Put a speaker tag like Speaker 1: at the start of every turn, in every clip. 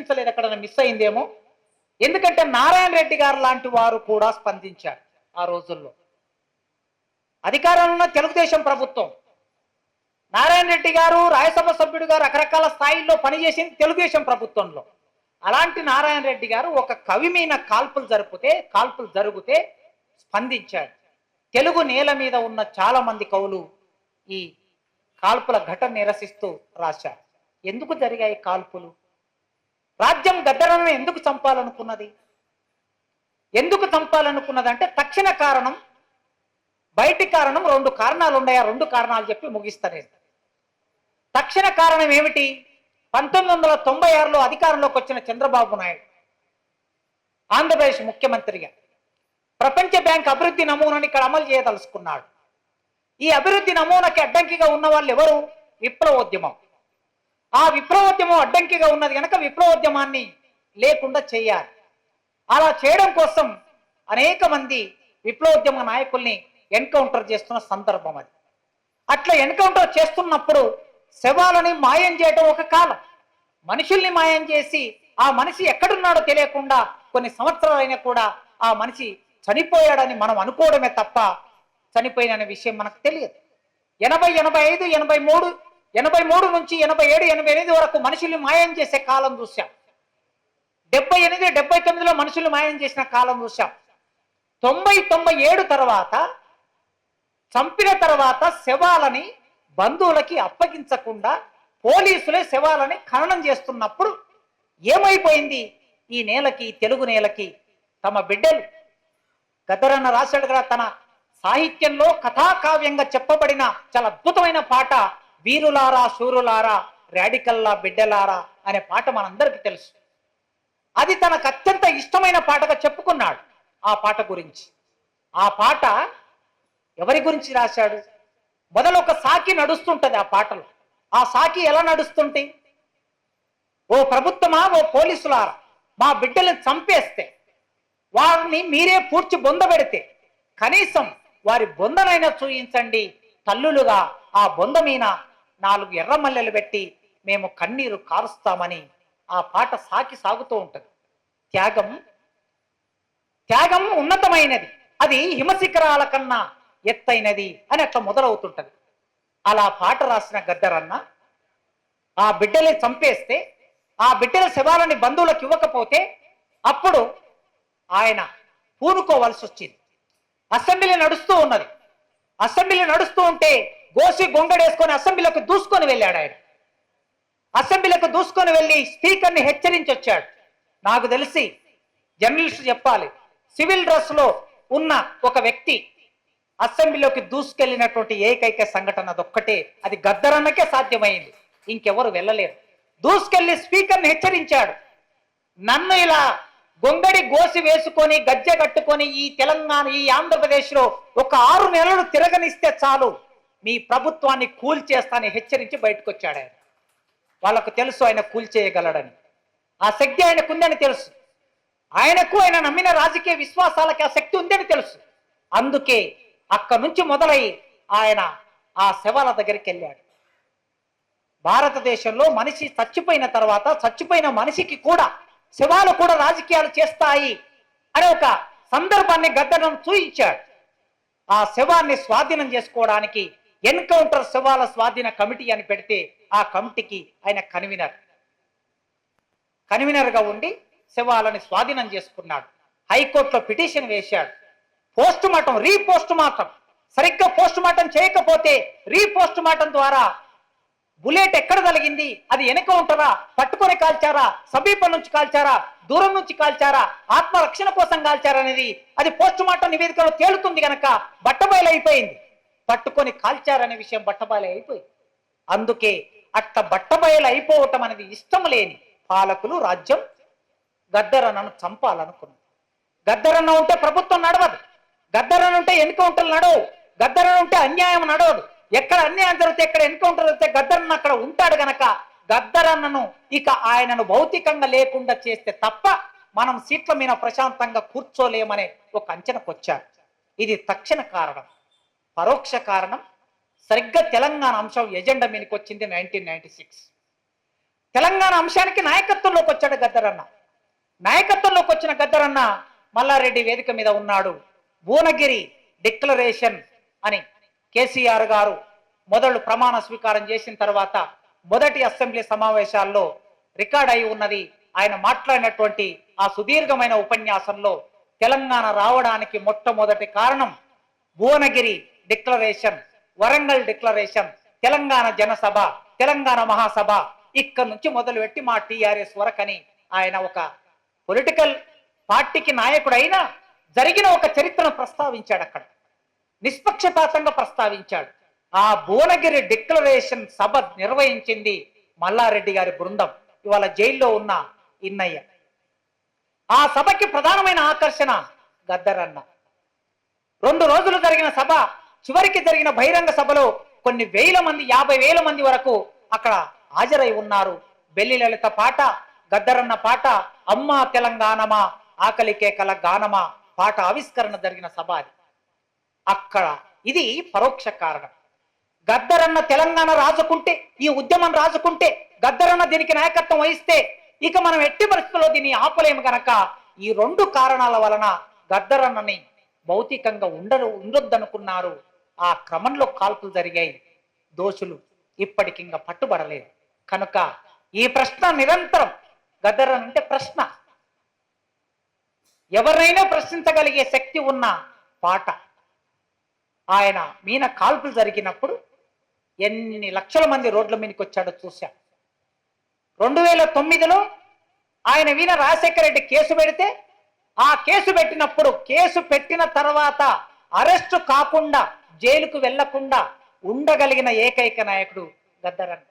Speaker 1: కనిపించలేదు, ఎక్కడ మిస్ అయిందేమో. ఎందుకంటే నారాయణ రెడ్డి గారు లాంటి వారు కూడా స్పందించారు. ఆ రోజుల్లో అధికారంలో ఉన్న తెలుగుదేశం ప్రభుత్వం, నారాయణ రెడ్డి గారు రాజ్యసభ సభ్యుడిగా రకరకాల స్థాయిల్లో పనిచేసింది తెలుగుదేశం ప్రభుత్వంలో. అలాంటి నారాయణ రెడ్డి గారు ఒక కవి మీద కాల్పులు జరిగితే స్పందించాడు. తెలుగు నేల మీద ఉన్న చాలా మంది కవులు ఈ కాల్పుల ఘటన నిరసిస్తూ రాశారు. ఎందుకు జరిగాయి కాల్పులు? రాజ్యం గద్దరను ఎందుకు చంపాలనుకున్నది? అంటే తక్షణ కారణం, బయటి కారణం, 2 కారణాలు ఉన్నాయి. ఆ 2 కారణాలు చెప్పి ముగిస్తాను. తక్షణ కారణం ఏమిటి? 1996లో అధికారంలోకి వచ్చిన చంద్రబాబు నాయుడు ఆంధ్రప్రదేశ్ ముఖ్యమంత్రిగా ప్రపంచ బ్యాంక్ అభివృద్ధి నమూనాని ఇక్కడ అమలు చేయదలుచుకున్నాడు. ఈ అభివృద్ధి నమూనాకి అడ్డంకిగా ఉన్న వాళ్ళు ఎవరు? విప్లవోద్యమం. ఆ విప్లవోద్యమం అడ్డంకిగా ఉన్నది కనుక విప్లవోద్యమాన్ని లేకుండా చేయాలి. అలా చేయడం కోసం అనేక మంది విప్లవోద్యమ నాయకుల్ని ఎన్కౌంటర్ చేస్తున్న సందర్భం అది. అట్లా ఎన్కౌంటర్ చేస్తున్నప్పుడు శవాలని మాయం చేయడం ఒక కాలం, మనుషుల్ని మాయం చేసి ఆ మనిషి ఎక్కడున్నాడో తెలియకుండా కొన్ని సంవత్సరాలైనా కూడా ఆ మనిషి చనిపోయాడని మనం అనుకోవడమే తప్ప చనిపోయిన విషయం మనకు తెలియదు. 80, 85, 83, 83 నుంచి 87, 88 వరకు మనుషుల్ని మాయం చేసే కాలం చూశాం. 78, 79లో మనుషుల్ని మాయం చేసిన కాలం చూశాం. 90, 97 తర్వాత చంపిన తర్వాత శవాలని బంధువులకి అప్పగించకుండా పోలీసులే శవాలని ఖననం చేస్తున్నప్పుడు ఏమైపోయింది? ఈ నేలకి, తెలుగు నేలకి తమ బిడ్డలు. గద్దరన్న రాశాడు కదా తన సాహిత్యంలో కథాకావ్యంగా చెప్పబడిన చాలా అద్భుతమైన పాట, వీరులారా శూరులారా రాడికల్లా బిడ్డలారా అనే పాట మనందరికీ తెలుసు. అది తనకు అత్యంత ఇష్టమైన పాటగా చెప్పుకున్నాడు. ఆ పాట గురించి, ఆ పాట ఎవరి గురించి రాశాడు? మొదలు ఒక సాకి నడుస్తుంటది ఆ పాటలో. ఆ సాకి ఎలా నడుస్తుంటే, ఓ ప్రభుత్వమా, ఓ పోలీసులారా, మా బిడ్డలను చంపేస్తే వారిని మీరే పూడ్చి బొందబెడితే కనీసం వారి బొందనైనా చూయించండి తల్లులుగా. ఆ బొంద మీద 4 ఎర్రమల్లెలు పెట్టి మేము కన్నీరు కారుస్తామని ఆ పాట సాగుతూ ఉంటది. త్యాగం ఉన్నతమైనది, అది హిమశిఖరాల కన్నా ఎత్తైనది అని అట్లా మొదలవుతుంటది. అలా పాట రాసిన గద్దరన్న ఆ బిడ్డల్ని చంపేస్తే, ఆ బిడ్డల శవాలని బంధువులకు ఇవ్వకపోతే అప్పుడు ఆయన పూనుకోవలసి వచ్చింది. అసెంబ్లీ నడుస్తూ ఉన్నది. అసెంబ్లీ నడుస్తూ ఉంటే గోసి గొంగడేసుకొని అసెంబ్లీలోకి దూసుకొని వెళ్ళాడు ఆయన. అసెంబ్లీలోకి దూసుకొని వెళ్ళి స్పీకర్ని హెచ్చరించి వచ్చాడు. నాకు తెలిసి జర్నలిస్ట్ చెప్పాలి, సివిల్ డ్రెస్ లో ఉన్న ఒక వ్యక్తి అసెంబ్లీలోకి దూసుకెళ్ళినటువంటి ఏకైక సంఘటన అదొక్కటే. అది గద్దరన్నకే సాధ్యమైంది, ఇంకెవరు వెళ్ళలేరు. దూసుకెళ్లి స్పీకర్ని హెచ్చరించాడు, నన్ను ఇలా గొంగడి గోసి వేసుకొని గజ్జె కట్టుకొని ఈ తెలంగాణ, ఈ ఆంధ్రప్రదేశ్ లో ఒక 6 నెలలు తిరగనిస్తే చాలు మీ ప్రభుత్వాన్ని కూల్చేస్తానని హెచ్చరించి బయటకు వచ్చాడు ఆయన. వాళ్ళకు తెలుసు ఆయన కూల్చేయగలడని, ఆ శక్తి ఆయనకు ఉందని తెలుసు. ఆయనకు ఆయన నమ్మిన రాజకీయ విశ్వాసాలకి ఆ శక్తి ఉందని తెలుసు. అందుకే అక్కడి నుంచి మొదలై ఆయన ఆ శవాల దగ్గరికి వెళ్ళాడు. భారతదేశంలో మనిషి చచ్చిపోయిన తర్వాత చచ్చిపోయిన మనిషికి కూడా శవాలు కూడా రాజకీయాలు చేస్తాయి అనే ఒక సందర్భాన్ని గద్దరను చూయించాడు. ఆ శవాన్ని స్వాధీనం చేసుకోవడానికి ఎన్కౌంటర్ శవాల స్వాధీన కమిటీ అని పెడితే ఆ కమిటీకి ఆయన కన్వీనర్గా ఉండి శవాలని స్వాధీనం చేసుకున్నాడు. హైకోర్టులో పిటిషన్ వేశాడు. పోస్ట్ మార్టం, రీపోస్ట్ మార్టం, సరిగ్గా పోస్ట్ మార్టం చేయకపోతే రీపోస్ట్ మార్టం ద్వారా బుల్లెట్ ఎక్కడ తగిలింది, అది ఎన్కౌంటరా, పట్టుకొని కాల్చారా, సమీపం నుంచి కాల్చారా, దూరం నుంచి కాల్చారా, ఆత్మరక్షణ కోసం కాల్చారా అనేది అది పోస్ట్ మార్టం నివేదికలో తేలుతుంది కనుక బట్టబయలు అయిపోయింది. పట్టుకొని కాల్చారనే విషయం బట్టబయలు అయిపోయింది. అందుకే అట్ట బట్టబయలు అయిపోవటం అనేది ఇష్టం లేని పాలకులు, రాజ్యం గద్దరన్నను చంపాలనుకున్నది. గద్దరన్న ఉంటే ప్రభుత్వం నడవదు, గద్దరన్న ఉంటే ఎన్కౌంటర్లు నడవు, గద్దరన్న ఉంటే అన్యాయం నడవదు. ఎక్కడ అన్యాయం జరిగితే, ఎక్కడ ఎన్కౌంటర్ జరిగితే గద్దరన్న అక్కడ ఉంటాడు గనక గద్దరన్నను ఇక ఆయనను భౌతికంగా లేకుండా చేస్తే తప్ప మనం సీట్ల మీద ప్రశాంతంగా కూర్చోలేమనే ఒక అంచనకు వచ్చారు. ఇది తక్షణ కారణం. పరోక్ష కారణం సరిగ్గా తెలంగాణ అంశం ఎజెండా మీదకి వచ్చింది 1996. తెలంగాణ అంశానికి నాయకత్వంలోకి వచ్చాడు గద్దరన్న. నాయకత్వంలోకి వచ్చిన గద్దరన్న మల్లారెడ్డి వేదిక మీద ఉన్నాడు. భువనగిరి డిక్లరేషన్ అని కేసీఆర్ గారు మొదలు ప్రమాణ స్వీకారం చేసిన తర్వాత మొదటి అసెంబ్లీ సమావేశాల్లో రికార్డ్ అయి ఉన్నది. ఆయన మాట్లాడినటువంటి ఆ సుదీర్ఘమైన ఉపన్యాసంలో తెలంగాణ రావడానికి మొట్టమొదటి కారణం భువనగిరి డిక్లరేషన్, వరంగల్ డిక్లరేషన్, తెలంగాణ జనసభ, తెలంగాణ మహాసభ, ఇక్కడ నుంచి మొదలుపెట్టి మా టీఆర్ఎస్ వరకని ఆయన ఒక పొలిటికల్ పార్టీకి నాయకుడైనా జరిగిన ఒక చరిత్రను ప్రస్తావించాడు. అక్కడ నిష్పక్షపాతంగా ప్రస్తావించాడు. ఆ భువనగిరి డిక్లరేషన్ సభ నిర్వహించింది మల్లారెడ్డి గారి బృందం, ఇవాళ జైల్లో ఉన్న ఇన్నయ్య. ఆ సభకి ప్రధానమైన ఆకర్షణ గద్దరన్న. 2 రోజులు జరిగిన సభ, చివరికి జరిగిన బహిరంగ సభలో కొన్ని వేల మంది, 50,000 మంది వరకు అక్కడ హాజరై ఉన్నారు. బెల్లి లలిత పాట, గద్దరన్న పాట, అమ్మా తెలంగాణమా ఆకలి కేకల గానమా పాట ఆవిష్కరణ జరిగిన సభ అది. అక్కడ ఇది పరోక్ష కారణం. గద్దరన్న తెలంగాణ రాజుకుంటే, ఈ ఉద్యమం రాజుకుంటే, గద్దరన్న దీనికి నాయకత్వం వహిస్తే ఇక మనం ఎట్టి పరిస్థితుల్లో దీన్ని ఆపలేము గనక ఈ 2 కారణాల వలన గద్దరన్నని భౌతికంగా ఉండొద్దనుకున్నారు. ఆ క్రమంలో కాల్పులు జరిగాయి. దోషులు ఇప్పటికింకా పట్టుబడలేదు. కనుక ఈ ప్రశ్న నిరంతరం, గద్దరన్న అంటే ప్రశ్న, ఎవరినైనా ప్రశ్నించగలిగే శక్తి ఉన్న పాట. ఆయన మీన కాల్పులు జరిగినప్పుడు ఎన్ని లక్షల మంది రోడ్ల మీదకి వచ్చాడో చూశాం. 2009లో ఆయన వీణ రాజశేఖర రెడ్డి కేసు పెడితే, ఆ కేసు పెట్టినప్పుడు, కేసు పెట్టిన తర్వాత అరెస్టు కాకుండా, జైలుకు వెళ్లకుండా ఉండగలిగిన ఏకైక నాయకుడు గద్దరన్న.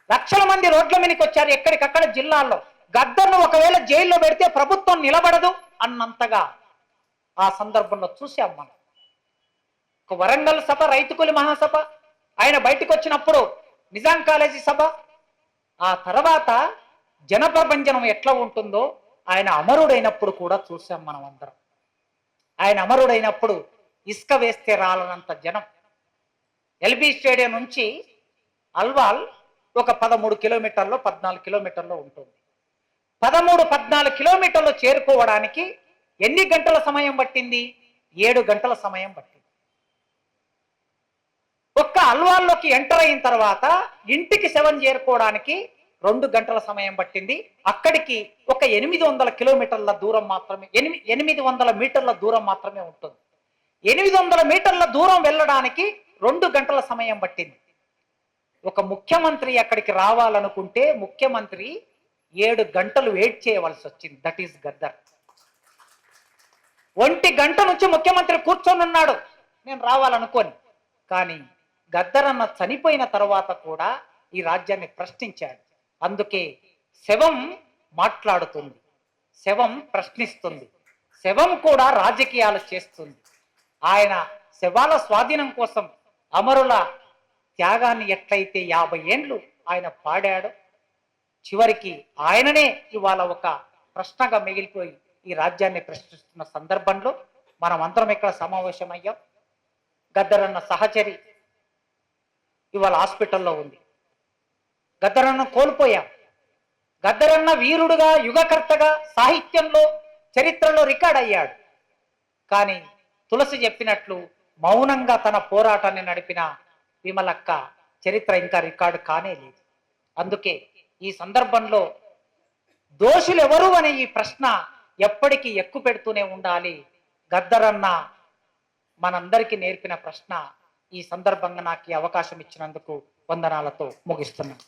Speaker 1: లక్షల మంది రోడ్ల మీదకి వచ్చారు ఎక్కడికక్కడ జిల్లాల్లో. గద్దర్ను ఒకవేళ జైల్లో పెడితే ప్రభుత్వం నిలబడదు అన్నంతగా ఆ సందర్భంలో చూశాం మనం. ఒక వరంగల్ సభ, రైతు కూలి మహాసభ, ఆయన బయటకు వచ్చినప్పుడు నిజాం కాలేజీ సభ, ఆ తర్వాత జనప్రపంచనం ఎట్లా ఉంటుందో ఆయన అమరుడైనప్పుడు కూడా చూసాం మనం అందరం. ఆయన అమరుడైనప్పుడు ఇసుక వేస్తే రాలనంత జనం. ఎల్బీ స్టేడియం నుంచి అల్వాల్ ఒక 13 కిలోమీటర్లో 14 కిలోమీటర్లో ఉంటుంది. 13-14 కిలోమీటర్లు చేరుకోవడానికి ఎన్ని గంటల సమయం పట్టింది? 7 గంటల సమయం పట్టింది. ఒక్క అల్వాల్లోకి ఎంటర్ అయిన తర్వాత ఇంటికి 7 చేరుకోవడానికి 2 గంటల సమయం పట్టింది. అక్కడికి ఒక 800 కిలోమీటర్ల దూరం మాత్రమే, 800 మీటర్ల దూరం మాత్రమే ఉంటుంది. 800 మీటర్ల దూరం వెళ్ళడానికి 2 గంటల సమయం పట్టింది. ఒక ముఖ్యమంత్రి అక్కడికి రావాలనుకుంటే ముఖ్యమంత్రి 7 గంటలు వెయిట్ చేయవలసి వచ్చింది. That is Gaddar. 1 గంట నుంచి ముఖ్యమంత్రి కూర్చొని ఉన్నాడు నేను రావాలనుకోని. కానీ గద్దరన్న చనిపోయిన తర్వాత కూడా ఈ రాజ్యాన్ని ప్రశ్నించాడు. అందుకే శవం మాట్లాడుతుంది, శవం ప్రశ్నిస్తుంది, శవం కూడా రాజకీయాలు చేస్తుంది. ఆయన శవాల స్వాధీనం కోసం అమరుల త్యాగాన్ని ఎట్లయితే 50 ఏండ్లు ఆయన పాడాడో, చివరికి ఆయననే ఇవాళ ఒక ప్రశ్నగా మిగిలిపోయి ఈ రాజ్యాన్ని ప్రశ్నిస్తున్న సందర్భంలో మనం అందరం ఇక్కడ సమావేశమయ్యాం. గద్దరన్న సహచరి ఇవాళ హాస్పిటల్లో ఉంది. గద్దరన్న కోల్పోయాం. గద్దరన్న వీరుడుగా, యుగకర్తగా సాహిత్యంలో, చరిత్రలో రికార్డ్ అయ్యాడు. కానీ తులసి చెప్పినట్లు మౌనంగా తన పోరాటాన్ని నడిపిన విమలక్క చరిత్ర ఇంకా రికార్డు కానే లేదు. అందుకే ఈ సందర్భంలో దోషులు ఎవరు అనే ఈ ప్రశ్న ఎప్పటికీ ఎక్కువ పెడుతూనే ఉండాలి. గద్దరన్న మనందరికీ నేర్పిన ప్రశ్న. ఈ సందర్భంగా నాకు ఈ అవకాశం ఇచ్చినందుకు వందనాలతో ముగిస్తున్నాను.